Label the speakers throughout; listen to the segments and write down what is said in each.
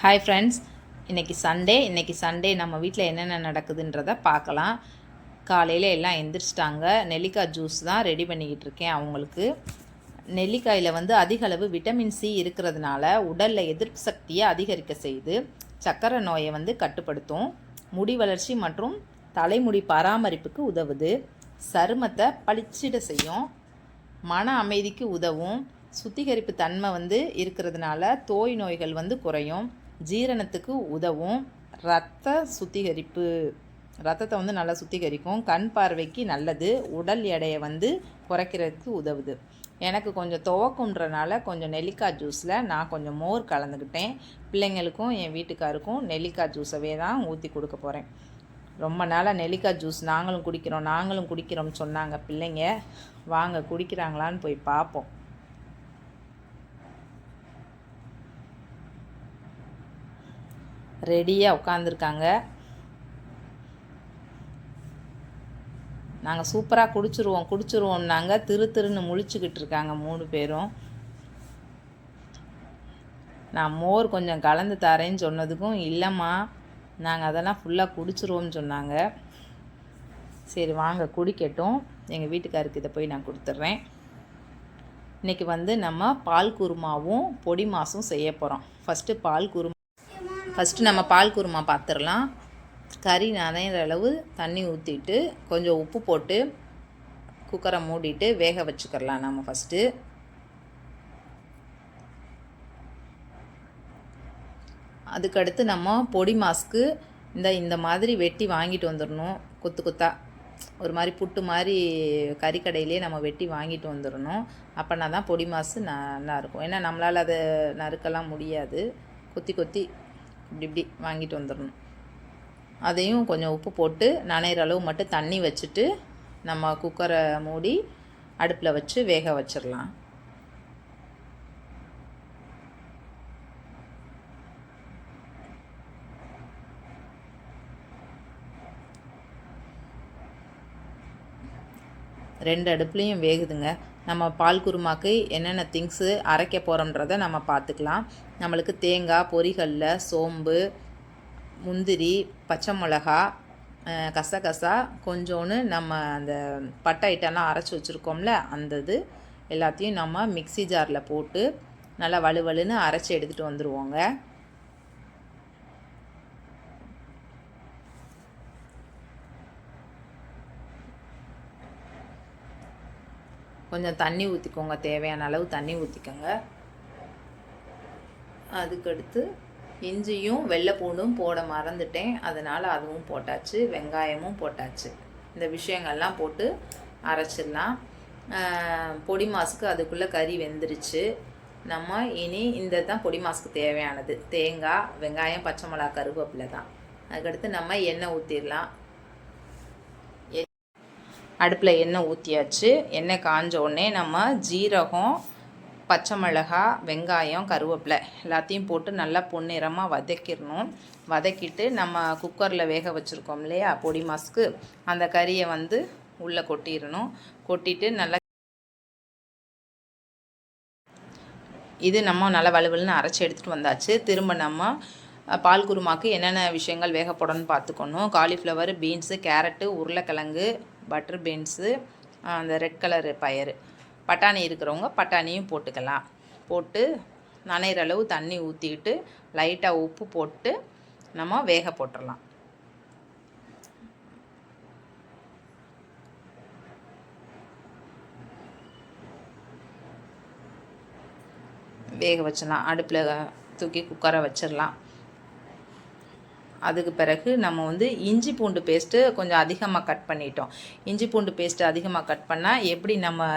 Speaker 1: Hi friends, இன்றைக்கி Sunday நம்ம வீட்டில் என்னென்ன நடக்குதுன்றதை பார்க்கலாம். காலையில் எல்லாம் எந்திரிச்சிட்டாங்க. நெல்லிக்காய் ஜூஸ் தான் ரெடி பண்ணிக்கிட்டு இருக்கேன் அவங்களுக்கு. நெல்லிக்காயில் அதிக அளவு விட்டமின் சி இருக்கிறதுனால உடலில் எதிர்ப்பு சக்தியை அதிகரிக்க செய்து சர்க்கரை நோயை கட்டுப்படுத்தும். முடி வளர்ச்சி மற்றும் தலைமுடி பராமரிப்புக்கு உதவுது. சருமத்தை பளிச்சிட செய்யும். மன அமைதிக்கு உதவும். சுத்திகரிப்பு தன்மை இருக்கிறதுனால தோய் நோய்கள் குறையும். ஜீரணத்துக்கு உதவும். ரத்தத்தை நல்லா சுத்திகரிக்கும். கண் பார்வைக்கு நல்லது. உடல் எடையை குறைக்கிறதுக்கு உதவுது. எனக்கு கொஞ்சம் துவக்குன்றனால கொஞ்சம் நெல்லிக்காய் ஜூஸில் நான் கொஞ்சம் மோர் கலந்துக்கிட்டேன். பிள்ளைங்களுக்கும் என் வீட்டுக்காருக்கும் நெல்லிக்காய் ஜூஸவே தான் ஊற்றி கொடுக்க போகிறேன். ரொம்ப நாளாக நெல்லிக்காய் ஜூஸ் நாங்களும் குடிக்கிறோம்னு சொன்னாங்க பிள்ளைங்க. வாங்க குடிக்கிறாங்களான்னு போய் பார்ப்போம். ரெடியாக உட்காந்துருக்காங்க. நாங்கள் சூப்பராக குடிச்சிருவோம்னாங்க. திருன்னு முழிச்சுக்கிட்டு இருக்காங்க 3 பேரும். நான் மோர் கொஞ்சம் கலந்து தரேன்னு சொன்னதுக்கும் இல்லைம்மா நாங்கள் அதெல்லாம் ஃபுல்லாக குடிச்சிருவோம்னு சொன்னாங்க. சரி வாங்க குடிக்கட்டும். எங்கள் வீட்டுக்காருக்கு இதை போய் நான் கொடுத்துட்றேன். இன்றைக்கி நம்ம பால் குருமாவும் பொடி மாசும் செய்ய போகிறோம். ஃபஸ்ட்டு நம்ம பால் குருமா பார்த்துடலாம். கறி நனைகிற அளவு தண்ணி ஊற்றிட்டு கொஞ்சம் உப்பு போட்டு குக்கரை மூடிட்டு வேக வச்சுக்கலாம். நம்ம ஃபஸ்ட்டு அதுக்கடுத்து நம்ம பொடி மாஸ்க்கு இந்த மாதிரி வெட்டி வாங்கிட்டு வந்துடணும். கொத்தாக ஒரு மாதிரி புட்டு மாதிரி கறிக்கடையிலே நம்ம வெட்டி வாங்கிட்டு வந்துடணும். அப்போனா தான் பொடி மாசு நல்லாயிருக்கும். ஏன்னா நம்மளால் அதை நறுக்கலாம் முடியாது. கொத்தி இப்படி வாங்கிட்டு வந்துடணும். அதையும் கொஞ்சம் உப்பு போட்டு நனைகிற அளவு மட்டும் தண்ணி வச்சுட்டு நம்ம குக்கரை மூடி அடுப்பில் வச்சு வேக வச்சிடலாம். ரெண்டு அடுப்புலையும் வேகுதுங்க. நம்ம பால் குருமாக்கு என்னென்ன திங்ஸு அரைக்க போகிறோன்றதை நம்ம பார்த்துக்கலாம். நம்மளுக்கு தேங்காய், பொரிகல்ல, சோம்பு, முந்திரி, பச்சை மிளகா, கசகசா, கொஞ்சோன்னு நம்ம அந்த பட்டை ஐட்டம்லாம் அரைச்சி வச்சுருக்கோம்ல அந்த இது எல்லாத்தையும் நம்ம மிக்ஸி ஜாரில் போட்டு நல்லா வலுவலுன்னு அரைச்சி எடுத்துகிட்டு வந்துடுவோங்க. கொஞ்சம் தண்ணி ஊற்றிக்கோங்க. தேவையான அளவு தண்ணி ஊற்றிக்கோங்க. அதுக்கடுத்து இஞ்சியும் வெள்ளை பூண்டும் போட மறந்துட்டேன். அதனால் அதுவும் போட்டாச்சு. வெங்காயமும் போட்டாச்சு. இந்த விஷயங்கள்லாம் போட்டு அரைச்சிடலாம். பொடி மாசுக்கு அதுக்குள்ளே கறி வெந்துருச்சு. நம்ம இனி தான் பொடி மாசுக்கு தேவையானது. தேங்காய், வெங்காயம், பச்சை மிளகா, கருவேப்பிலை தான். அதுக்கடுத்து நம்ம எண்ணெய் ஊற்றிடலாம். அடுப்பில் எண்ணெய் ஊற்றியாச்சு. எண்ணெய் காஞ்ச உடனே நம்ம ஜீரகம், பச்சை மிளகா, வெங்காயம், கருவேப்பிலை எல்லாத்தையும் போட்டு நல்லா பொன்னிறமாக வதக்கிடணும். வதக்கிட்டு நம்ம குக்கரில் வேக வச்சுருக்கோம் இல்லையா பொடி மாஸ்க்கு, அந்த கறியை உள்ளே கொட்டிடணும். கொட்டிட்டு நல்லா இது நம்ம நல்லா வலுவலுன்னு அரைச்சி எடுத்துகிட்டு வந்தாச்சு. திரும்ப நம்ம பால் குருமாக்கு என்னென்ன விஷயங்கள் வேக போடணும்னு பார்த்துக்கணும். காலிஃப்ளவர், பீன்ஸு, கேரட்டு, உருளைக்கிழங்கு, பட்டர் பீன்ஸு, அந்த ரெட் கலரு பயறு, பட்டாணி இருக்கிறவங்க பட்டாணியும் போட்டுக்கலாம். போட்டு நனைகிற அளவு தண்ணி ஊற்றிக்கிட்டு லைட்டாக உப்பு போட்டு நம்ம வேக போட்டுடலாம். வேக வச்சிடலாம். அடுப்பில் தூக்கி குக்கரை வச்சிடலாம். அதுக்கு பிறகு நம்ம இஞ்சி பூண்டு பேஸ்ட்டு கொஞ்சம் அதிகமாக கட் பண்ணிட்டோம். இஞ்சி பூண்டு பேஸ்ட்டு அதிகமாக கட் பண்ணால் எப்படி நம்ம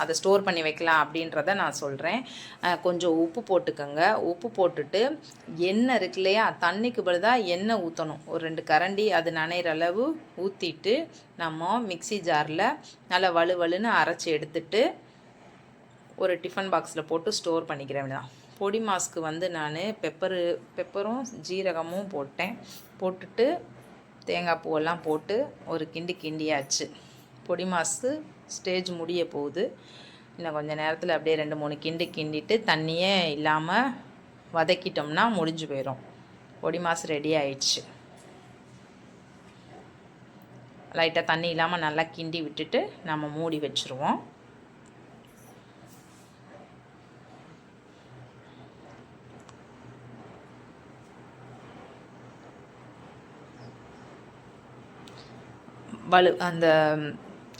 Speaker 1: அதை ஸ்டோர் பண்ணி வைக்கலாம் அப்படின்றத நான் சொல்கிறேன். கொஞ்சம் உப்பு போட்டுக்கோங்க. உப்பு போட்டுட்டு எண்ணெய் இருக்கு இல்லையா, தண்ணிக்கு பதிலாக எண்ணெய் ஊற்றணும். ஒரு 2 கரண்டி அது நனைகிற அளவு ஊற்றிட்டு நம்ம மிக்ஸி ஜாரில் நல்லா வலுவலுன்னு அரைச்சி எடுத்துட்டு ஒரு டிஃபன் பாக்ஸில் போட்டு ஸ்டோர் பண்ணிக்கிறேன் தான். பொடி மாஸ்க்கு நான் பெப்பரும் ஜீரகமும் போட்டுட்டு தேங்காய் பூவெல்லாம் போட்டு ஒரு கிண்டியாச்சு. பொடி மாஸ்க்கு ஸ்டேஜ் முடிய போகுது. இன்னும் கொஞ்சம் நேரத்தில் அப்படியே 2-3 கிண்டிட்டு தண்ணியே இல்லாமல் வதக்கிட்டோம்னா முடிஞ்சு போயிடும். பொடி மாஸ் ரெடி ஆயிடுச்சு. லைட்டாக தண்ணி இல்லாமல் நல்லா கிண்டி விட்டுட்டு நம்ம மூடி வச்சுருவோம். அந்த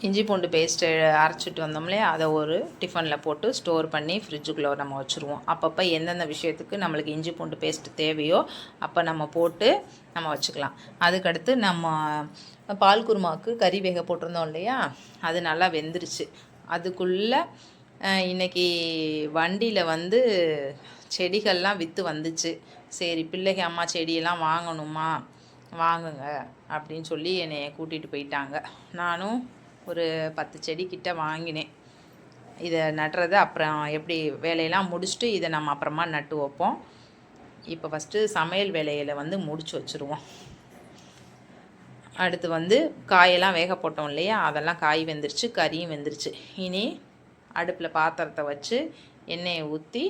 Speaker 1: இஞ்சி பூண்டு பேஸ்ட்டு அரைச்சிட்டு வந்தோம் இல்லையா, அதை ஒரு டிஃபனில் போட்டு ஸ்டோர் பண்ணி ஃப்ரிட்ஜுக்குள்ளே நம்ம வச்சுருவோம். அப்பப்போ எந்தெந்த விஷயத்துக்கு நம்மளுக்கு இஞ்சி பூண்டு பேஸ்ட்டு தேவையோ அப்போ நம்ம போட்டு நம்ம வச்சுக்கலாம். அதுக்கடுத்து நம்ம பால் குருமாவுக்கு கறி வேக போட்டிருந்தோம் இல்லையா, அது நல்லா வெந்துருச்சு. அதுக்குள்ளே இன்றைக்கி வண்டியில் வந்து செடிகள்லாம் விற்று வந்துச்சு. சரி பிள்ளைங்க அம்மா செடியெல்லாம் வாங்கணுமா, வாங்குங்க அப்படின்னு சொல்லி என்னை கூட்டிகிட்டு போயிட்டாங்க. நானும் ஒரு 10 செடி கிட்ட வாங்கினேன். இதை நட்டுறது அப்புறம் எப்படி வேலையெல்லாம் முடிச்சுட்டு இதை நம்ம அப்புறமா நட்டு வைப்போம். இப்போ ஃபஸ்ட்டு சமையல் வேலையில் வந்து முடிச்சு வச்சுருவோம். அடுத்து வந்து காயெல்லாம் வேக போட்டோம் இல்லையா, அதெல்லாம் காய் வெந்துருச்சு, கறியும் வெந்துருச்சு. இனி அடுப்பில் பாத்திரத்தை வச்சு எண்ணெயை ஊற்றி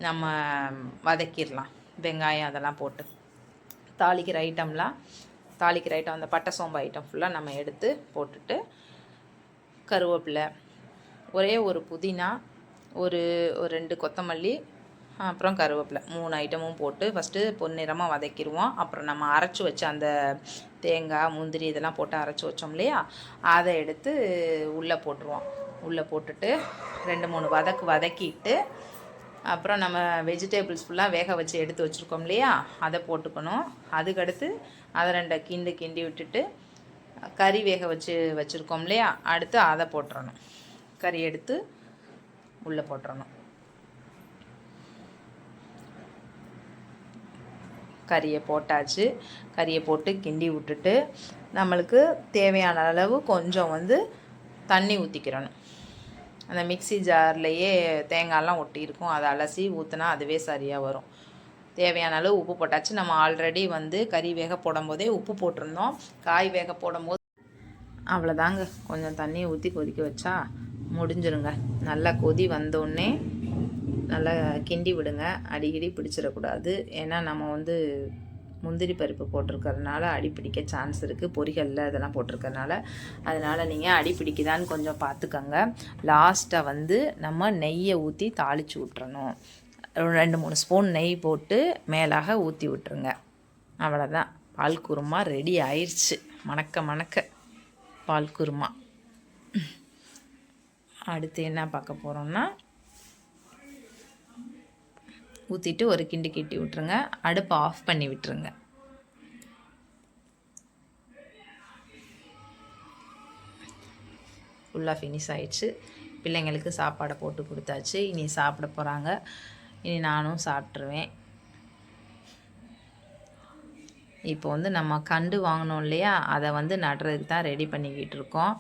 Speaker 1: நம்ம வதக்கிடலாம். வெங்காயம் அதெல்லாம் போட்டு தாளிக்கிற ஐட்டம் அந்த பட்டை சோம்பு ஐட்டம் ஃபுல்லாக நம்ம எடுத்து போட்டுட்டு, கருவேப்பிலை, ஒரே ஒரு புதினா, ஒரு 2 கொத்தமல்லி, அப்புறம் கருவேப்பிலை 3 ஐட்டமும் போட்டு ஃபஸ்ட்டு பொன்னிறமாக வதக்கிடுவோம். அப்புறம் நம்ம அரைச்சி வச்ச அந்த தேங்காய் முந்திரி இதெல்லாம் போட்டு அரைச்சி வச்சோம் இல்லையா, அதை எடுத்து உள்ளே போட்டுருவோம். உள்ளே போட்டுட்டு 2-3 வதக்கிட்டு அப்புறம் நம்ம வெஜிடபிள்ஸ் ஃபுல்லாக வேக வச்சு எடுத்து வச்சுருக்கோம் இல்லையா, அதை போட்டுக்கணும். அதுக்கடுத்து அதை 2 கிண்டி விட்டுட்டு கறி வேக வச்சுருக்கோம் இல்லையா, அடுத்து அதை போட்டுறணும். கறி எடுத்து உள்ளே போட்டுறணும். கறியை போட்டாச்சு. கறியை போட்டு கிண்டி விட்டுட்டு நம்மளுக்கு தேவையான அளவு கொஞ்சம் வந்து தண்ணி ஊற்றிக்கிறணும். அந்த மிக்சி ஜார்லேயே தேங்காயெல்லாம் ஒட்டியிருக்கும், அதை அலசி ஊற்றினா அதுவே சரியாக வரும். தேவையான அளவு உப்பு போட்டாச்சு. நம்ம ஆல்ரெடி வந்து கறி வேக போடும்போதே உப்பு போட்டிருந்தோம். காய் வேக போடும்போது அவ்வளோதாங்க, கொஞ்சம் தண்ணியை ஊற்றி கொதிக்க வச்சா முடிஞ்சிருங்க. நல்லா கொதி வந்தோடனே நல்லா கிண்டி விடுங்க. அடிக்கடி பிடிச்சிடக்கூடாது. ஏன்னா நம்ம வந்து முந்திரி பருப்பு போட்டிருக்கறதுனால அடி பிடிக்க சான்ஸ் இருக்குது. பொரிகளில் இதெல்லாம் போட்டிருக்கறனால அதனால் நீங்கள் அடி பிடிக்குதான்னு கொஞ்சம் பார்த்துக்கோங்க. லாஸ்ட்டாக வந்து நம்ம நெய்யை ஊற்றி தாளித்து விட்டுறணும். 2-3 ஸ்பூன் நெய் போட்டு மேலாக ஊற்றி விட்டுருங்க. அவ்வளோதான், பால் குருமா ரெடி ஆயிடுச்சு. மணக்க பால் குருமா. அடுத்து என்ன பார்க்க போகிறோம்னா, ஊற்றிட்டு ஒரு கிண்டி விட்டுருங்க. அடுப்பை ஆஃப் பண்ணி விட்டுருங்க. ஃபுல்லாக ஃபினிஷ் ஆயிடுச்சு. பிள்ளைங்களுக்கு சாப்பாடை போட்டு கொடுத்தாச்சு. இனி சாப்பிட போகிறாங்க. இனி நானும் சாப்பிட்ருவேன். இப்போ வந்து நம்ம கண்டு வாங்கினோம் இல்லையா, அதை வந்து நடுறதுக்கு தான் ரெடி பண்ணிக்கிட்டு இருக்கோம்.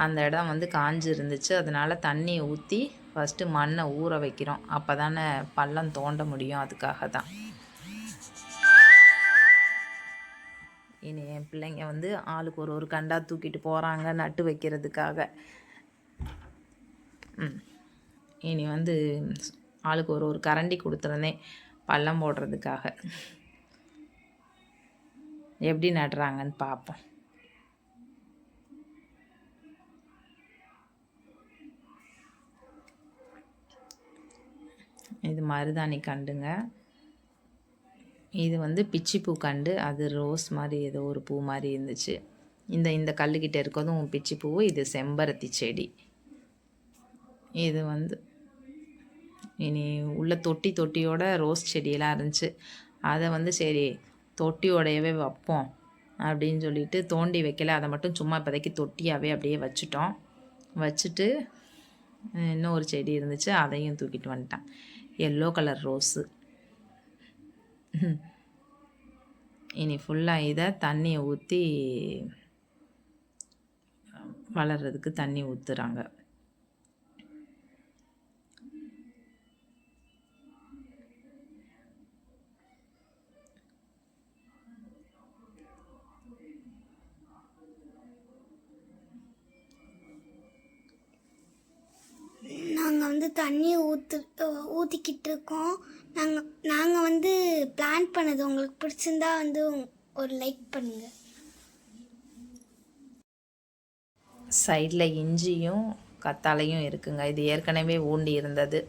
Speaker 1: அந்த இடம் வந்து காஞ்சி இருந்துச்சு. அதனால் தண்ணியை ஊற்றி ஃபஸ்ட்டு மண்ணை ஊற வைக்கிறோம். அப்போ தானே பள்ளம் தோண்ட முடியும். அதுக்காக தான். இனி என் பிள்ளைங்க வந்து ஆளுக்கு ஒரு கண்டா தூக்கிட்டு போகிறாங்க நட்டு வைக்கிறதுக்காக. இனி வந்து ஆளுக்கு ஒரு கரண்டி கொடுத்துருந்தேன் பள்ளம் போடுறதுக்காக. எப்படி நடுறாங்கன்னு பார்ப்போம். இது மருதாணி கண்டுங்க. இது வந்து பிச்சிப்பூ கண்டு. அது ரோஸ் மாதிரி ஏதோ ஒரு பூ மாதிரி இருந்துச்சு. இந்த கல்லுக்கிட்ட இருக்கிறதும் பிச்சிப்பூ. இது செம்பருத்தி செடி. இது வந்து இனி உள்ள தொட்டியோட ரோஸ் செடியெல்லாம் இருந்துச்சு. அதை வந்து சரி தொட்டியோடையவே வைப்போம் அப்படின்னு சொல்லிட்டு தோண்டி வைக்கல. அதை மட்டும் சும்மா இப்போதைக்கு தொட்டியாகவே அப்படியே வச்சுட்டோம். வச்சுட்டு இன்னும் ஒரு செடி இருந்துச்சு, அதையும் தூக்கிட்டு வந்துட்டேன். Yellow colour rose. இனி ஃபுல்லாக இதை தண்ணியை ஊற்றி வளர்கிறதுக்கு தண்ணி ஊற்றுறாங்க.
Speaker 2: நாங்கள் வந்து தண்ணி ஊற்றிக்கிட்டு இருக்கோம். நாங்கள் வந்து பிளான் பண்ணது உங்களுக்கு பிடிச்சிருந்தா வந்து ஒரு லைக் பண்ணுங்கள்.
Speaker 1: சைடில் இஞ்சியும் கத்தாழையும் இருக்குங்க. இது ஏற்கனவே ஊண்டி இருந்தது.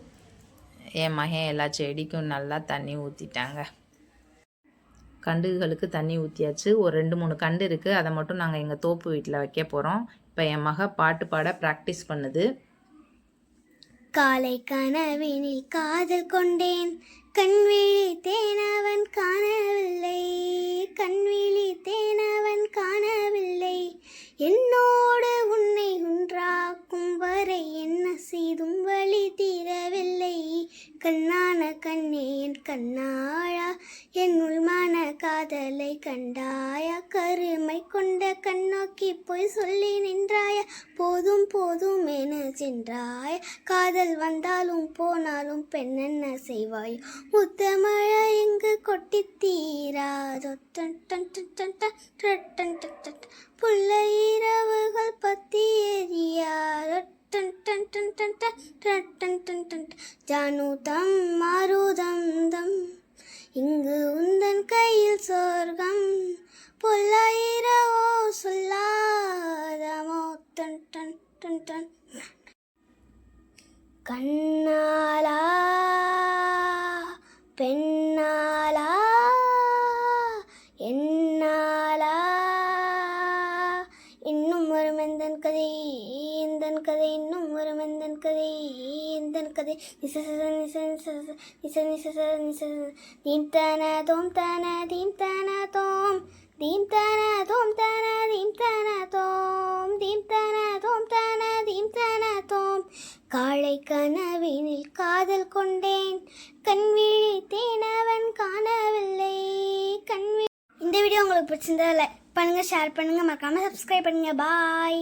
Speaker 1: என் மகன் எல்லா செடிக்கும் நல்லா தண்ணி ஊற்றிட்டாங்க. கண்டுகளுக்கு தண்ணி ஊற்றியாச்சு. ஒரு 2-3 கண்டு இருக்குது. அதை மட்டும் நாங்கள் எங்கள் தோப்பு வீட்டில் வைக்க போகிறோம். இப்போ என் மக பாட்டு பாட ப்ராக்டிஸ் பண்ணுது.
Speaker 2: காலை கனவினில் காதல் கொண்டேன், கண்விழி தேனவன் காணவில்லை, கண்விழி தேனவன் காணவில்லை, என்னோடு உன்னை ஒன்றாக்கும் வரை என்ன செய்தும் வழி தீரவில்லை, கண்ணான கண்ணே என் கண்ணாழா, என்னுள் மன காதலை கண்டாயா, கருமை கொண்ட கண்ணோக்கி போய் சொல்லி நின்றாயா, போதும் போதும் என சென்றாய், காதல் வந்தாலும் போனாலும் பெண் என்ன செய்வாய், முத்தமழை எங்கு கொட்டி தீராதோ, புள்ளை இரவுகள் பத்தி எரியாதோ, ஜானுதம் மாருதம் தம், இங்கு உந்தன் கையில் சொர்க்கம், பொல்லாயிரவோ சொல்லாதமோ, டன் டன் டன் டன். கண்ணாலா பெண்ணாலா என்னாலா, இன்னும் ஒரு மெந்தன் கதை எந்தன் கதை, இன்னும் ஒரு மெந்தன் கதை எந்தன் கதை, தீம் தன தோம் தன தீம் தன தோம், தீம் தன தோம் தன தீம் தன தோம், தீம் தன தோம் தன தீம் தன தோம். காலை கனவினில் காதல் கொண்டேன், கண்விழி தேனவன் காணவில்லை, கண்விழி. இந்த வீடியோ உங்களுக்கு பிடிச்சிருந்தா லைக் பண்ணுங்கள், ஷேர் பண்ணுங்கள், மறக்காமல் சப்ஸ்கிரைப் பண்ணுங்கள். பாய்.